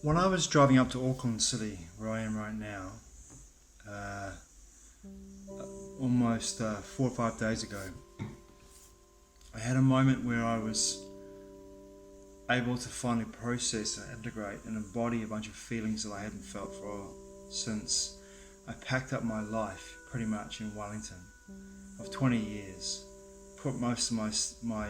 When I was driving up to Auckland City, where I am right now, almost 4 or 5 days ago, I had a moment where I was able to finally process and integrate and embody a bunch of feelings that I hadn't felt for since I packed up my life pretty much in Wellington of 20 years, put most of my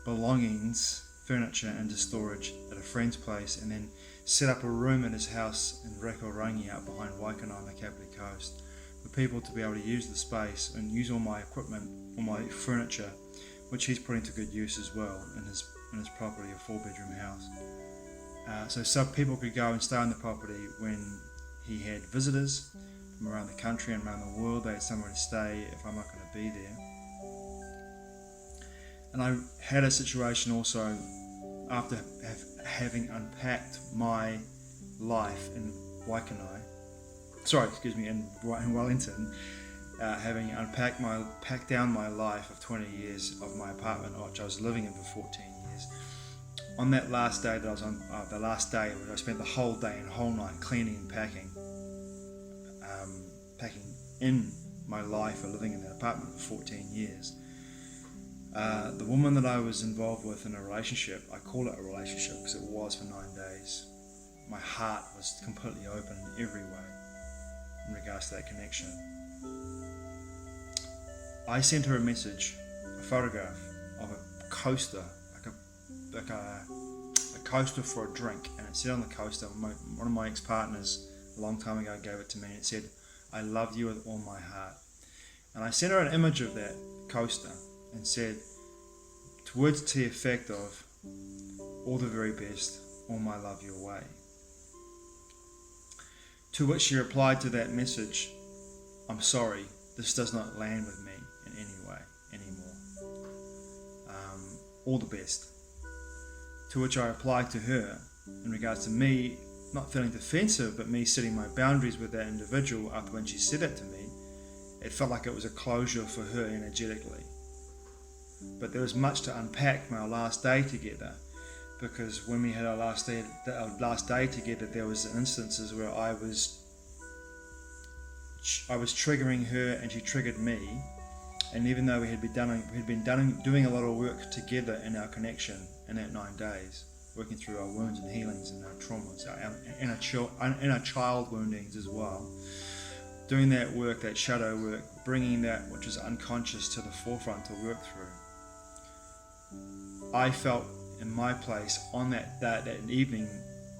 belongings, furniture into storage at a friend's place, and then set up a room in his house in Rangi out behind Waikana on the Kapiti Coast for people to be able to use the space and use all my equipment, all my furniture, which he's putting to good use as well in his property, a 4-bedroom house. So some people could go and stay on the property when he had visitors from around the country and around the world. They had somewhere to stay if I'm not going to be there. And I had a situation also after having unpacked my life in in Wellington, having packed down my life of 20 years of my apartment, which I was living in for 14 years. On that last day that I was on, the last day where I spent the whole day and whole night cleaning and packing in my life of living in that apartment for 14 years. The woman that I was involved with in a relationship, I call it a relationship because it was for 9 days. My heart was completely open in every way in regards to that connection. I sent her a message, a photograph of a coaster, like a coaster for a drink, and it said on the coaster, one of my ex-partners a long time ago gave it to me, and it said, "I love you with all my heart." And I sent her an image of that coaster and said, words to the effect of, "All the very best, all my love your way." To which she replied to that message, "I'm sorry, this does not land with me in any way anymore. All the best." To which I replied to her in regards to me not feeling defensive, but me setting my boundaries with that individual after when she said it to me. It felt like it was a closure for her energetically. But there was much to unpack from our last day together, because when we had our last day together, there was instances where I was triggering her and she triggered me, and even though we had been doing a lot of work together in our connection in that 9 days, working through our wounds and healings and our traumas, and our child woundings as well, doing that work, that shadow work, bringing that which is unconscious to the forefront to work through. I felt in my place on that evening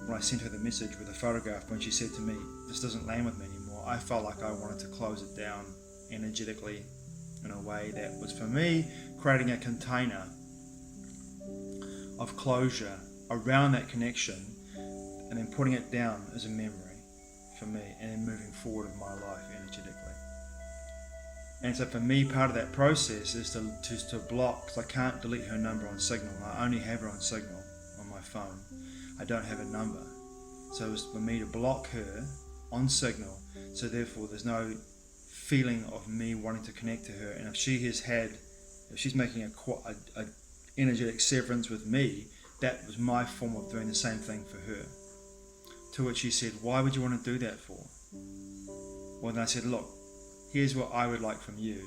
when I sent her the message with a photograph, when she said to me, "This doesn't land with me anymore," I felt like I wanted to close it down energetically in a way that was, for me, creating a container of closure around that connection, and then putting it down as a memory for me, and then moving forward in my life energetically. And so for me, part of that process is to block, because I can't delete her number on Signal. I only have her on Signal on my phone. I don't have a number. So it was for me to block her on Signal, so therefore there's no feeling of me wanting to connect to her. And if she's making a energetic severance with me, that was my form of doing the same thing for her. To which she said, "Why would you want to do that for?" Well, then I said, "Look, here's what I would like from you,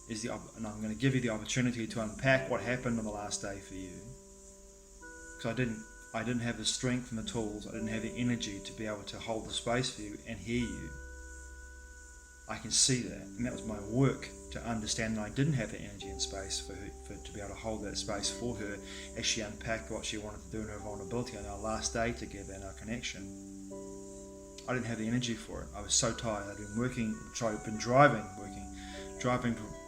and I'm going to give you the opportunity to unpack what happened on the last day for you. Because I didn't have the strength and the tools, I didn't have the energy to be able to hold the space for you and hear you. I can see that, and that was my work to understand that I didn't have the energy and space for her, to be able to hold that space for her as she unpacked what she wanted to do in her vulnerability on our last day together in our connection. I didn't have the energy for it. I was so tired. I'd been driving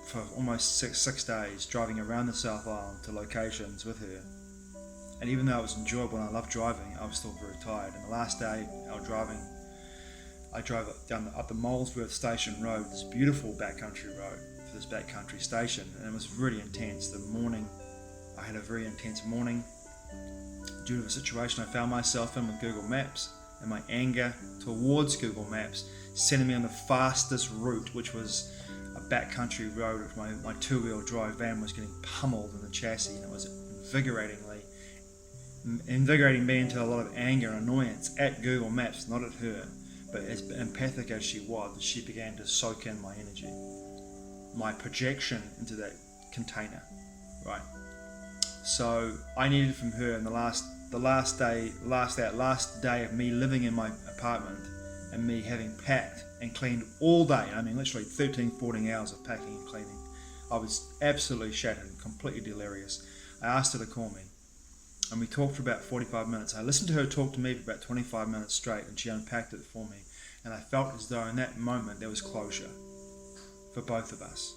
for almost six days, driving around the South Island to locations with her. And even though it was enjoyable and I loved driving, I was still very tired. And the last day I drove up the Molesworth Station Road, this beautiful backcountry road for this backcountry station, and it was really intense. I had a very intense morning due to the situation I found myself in with Google Maps, and my anger towards Google Maps sending me on the fastest route, which was a backcountry road, which my two-wheel drive van was getting pummeled in the chassis, and it was invigoratingly invigorating me into a lot of anger and annoyance at Google Maps, not at her. But as empathic as she was, she began to soak in my energy, my projection into that container, right? So I needed from her in the last day of me living in my apartment and me having packed and cleaned all day. I mean, literally 13, 14 hours of packing and cleaning. I was absolutely shattered and completely delirious. I asked her to call me, and we talked for about 45 minutes. I listened to her talk to me for about 25 minutes straight, and she unpacked it for me. And I felt as though in that moment there was closure for both of us.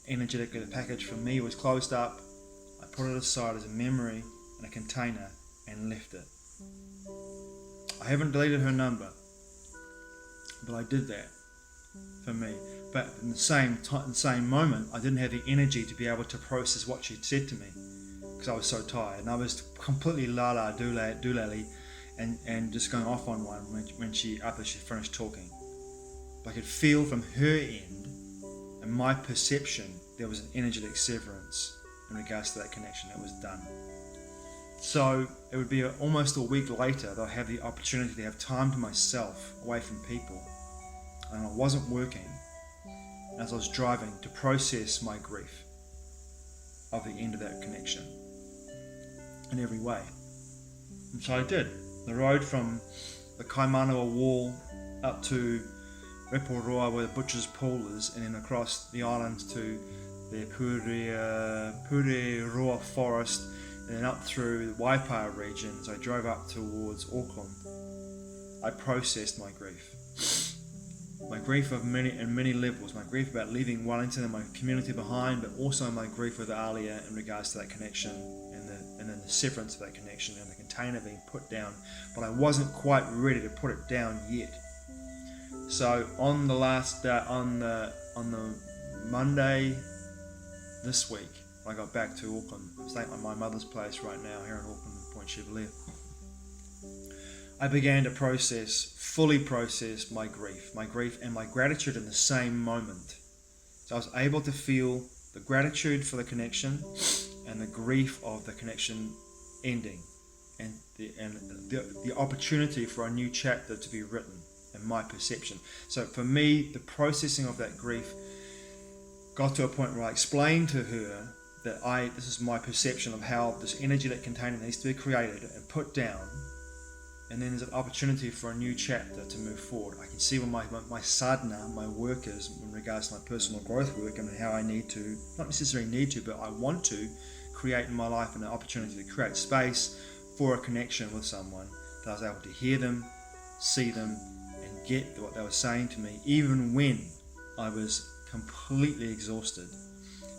Energetically, the package for me was closed up. I put it aside as a memory in a container and left it. I haven't deleted her number, but I did that for me. But in the same moment, I didn't have the energy to be able to process what she'd said to me because I was so tired, and I was completely doolally and just going off on one after she finished talking. But I could feel from her end and my perception there was an energetic severance in regards to that connection that was done. So it would be almost a week later that I had the opportunity to have time to myself away from people, and I wasn't working as I was driving to process my grief of the end of that connection in every way. And so I did. The road from the Kaimanawa wall up to Reporoa where the butcher's pool is, and then across the island to the Pureroa forest, and then up through the Waipawa region. As I drove up towards Auckland, I processed my grief. My grief of many levels. My grief about leaving Wellington and my community behind, but also my grief with Alaya in regards to that connection and then the severance of that connection and the container being put down. But I wasn't quite ready to put it down yet. So on the last on the Monday this week, when I got back to Auckland, I'm staying at my mother's place right now here in Auckland, Point Chevalier. I began to fully process my grief and my gratitude in the same moment. So I was able to feel the gratitude for the connection and the grief of the connection ending, and the opportunity for a new chapter to be written in my perception. So for me, the processing of that grief got to a point where I explained to her that this is my perception of how this energetic container needs to be created and put down, and then there's an opportunity for a new chapter to move forward. I can see where my sadhana, my work is in regards to my personal growth work, and how I need to, not necessarily need to, but I want to create in my life an opportunity to create space for a connection with someone that I was able to hear them, see them, and get what they were saying to me, even when I was completely exhausted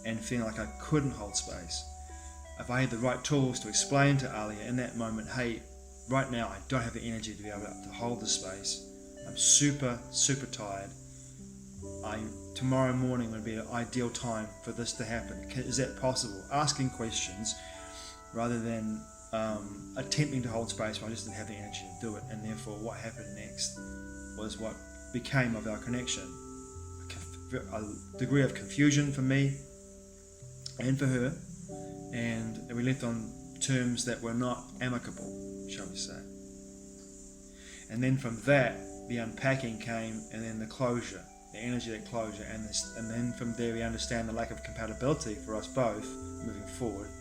and feeling like I couldn't hold space. If I had the right tools to explain to Alaya in that moment, hey, right now I don't have the energy to be able to hold the space. I'm super tired. Tomorrow morning would be an ideal time for this to happen. Is that possible? Asking questions rather than attempting to hold space when I just didn't have the energy to do it. And therefore what happened next was what became of our connection. A degree of confusion for me and for her, and we left on terms that were not amicable, shall we say. And then from that, the unpacking came, and then the closure, the energetic closure, and then from there we understand the lack of compatibility for us both moving forward.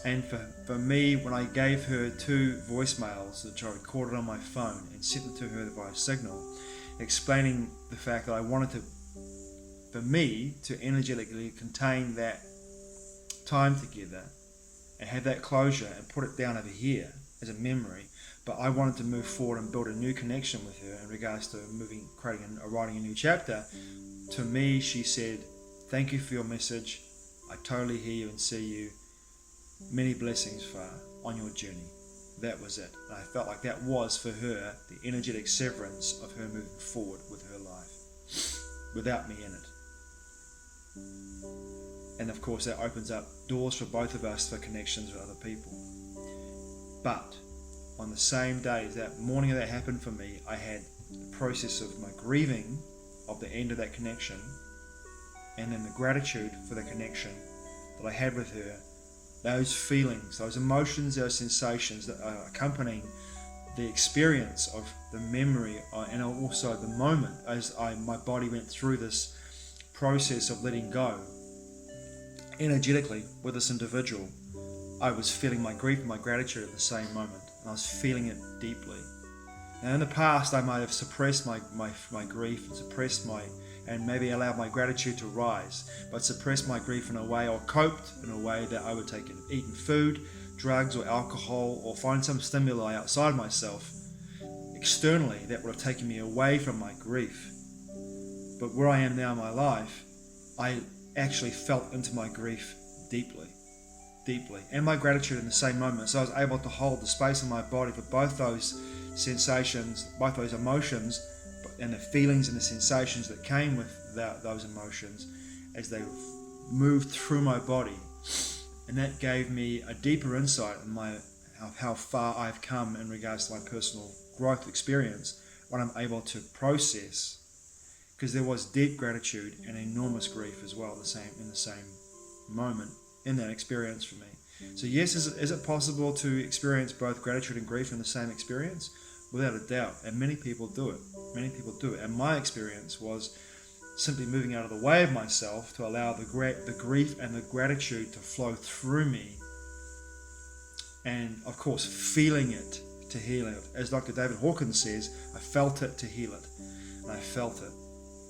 And for me, when I gave her 2 voicemails which I recorded on my phone and sent them to her via Signal, explaining the fact that I wanted for me to energetically contain that time together and have that closure and put it down over here as a memory, but I wanted to move forward and build a new connection with her in regards to writing a new chapter. To me, she said, thank you for your message. I totally hear you and see you. Many blessings, Far, on your journey. That was it. And I felt like that was for her the energetic severance of her moving forward with her life without me in it. And of course that opens up doors for both of us for connections with other people. But on the same day, that morning that happened for me, I had the process of my grieving of the end of that connection, and then the gratitude for the connection that I had with her those feelings, those emotions, those sensations that are accompanying the experience of the memory and also the moment as my body went through this process of letting go. Energetically, with this individual, I was feeling my grief and my gratitude at the same moment, and I was feeling it deeply. Now, in the past, I might have suppressed my grief and maybe allowed my gratitude to rise, but suppressed my grief in a way, or coped in a way that I would take and eaten food, drugs or alcohol, or find some stimuli outside myself, externally, that would have taken me away from my grief. But where I am now in my life, I actually felt into my grief deeply, and my gratitude in the same moment. So I was able to hold the space in my body for both those sensations, both those emotions, and the feelings and the sensations that came with those emotions as they moved through my body. And that gave me a deeper insight in how far I've come in regards to my personal growth experience, what I'm able to process, because there was deep gratitude and enormous grief as well in the same moment in that experience for me. So yes, is it possible to experience both gratitude and grief in the same experience? Without a doubt, and many people do it. And my experience was simply moving out of the way of myself to allow the grief and the gratitude to flow through me, and of course feeling it to heal it. As Dr. David Hawkins says, I felt it to heal it, and I felt it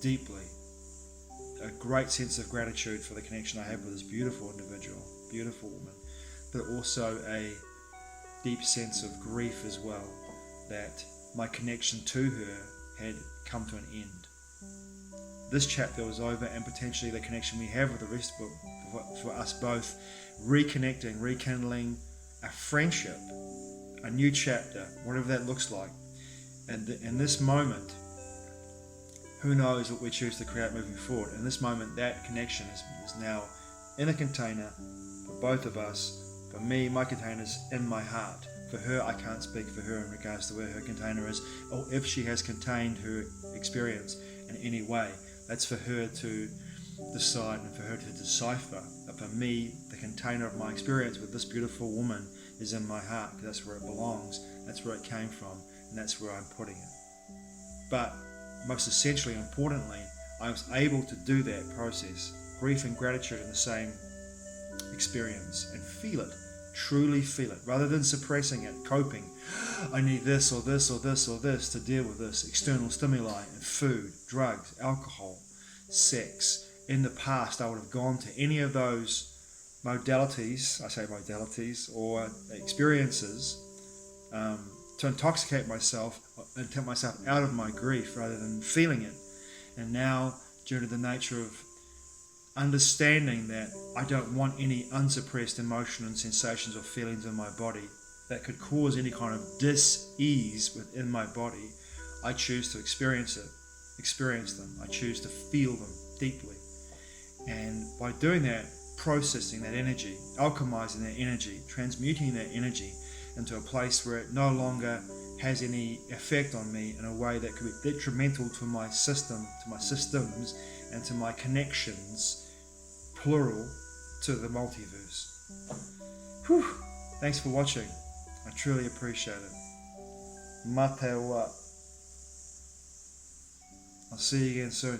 deeply. A great sense of gratitude for the connection I have with this beautiful individual, beautiful woman, but also a deep sense of grief as well, that my connection to her had come to an end. This chapter was over, and potentially the connection we have with the rest of for us both, reconnecting, rekindling a friendship, a new chapter, whatever that looks like. And in this moment, who knows what we choose to create moving forward. In this moment, that connection is now in a container for both of us. For me, my container's in my heart. For her, I can't speak for her in regards to where her container is, or if she has contained her experience in any way. That's for her to decide and for her to decipher. But for me, the container of my experience with this beautiful woman is in my heart, because that's where it belongs, that's where it came from, and that's where I'm putting it. But most essentially, importantly, I was able to do that process, grief and gratitude in the same experience, and feel it, truly feel it, rather than suppressing it, coping. I need this or this or this or this to deal with this external stimuli, and food, drugs, alcohol, sex. In the past, I would have gone to any of those modalities, or experiences, to intoxicate myself and take myself out of my grief rather than feeling it. And now, due to the nature of understanding that I don't want any unsuppressed emotion and sensations or feelings in my body that could cause any kind of dis-ease within my body, I choose to experience them. I choose to feel them deeply. And by doing that, processing that energy, alchemizing that energy, transmuting that energy into a place where it no longer has any effect on me in a way that could be detrimental to my system, to my systems, and to my connections, plural, to the multiverse. Whew. Thanks for watching. I truly appreciate it. Mā te ua. I'll see you again soon.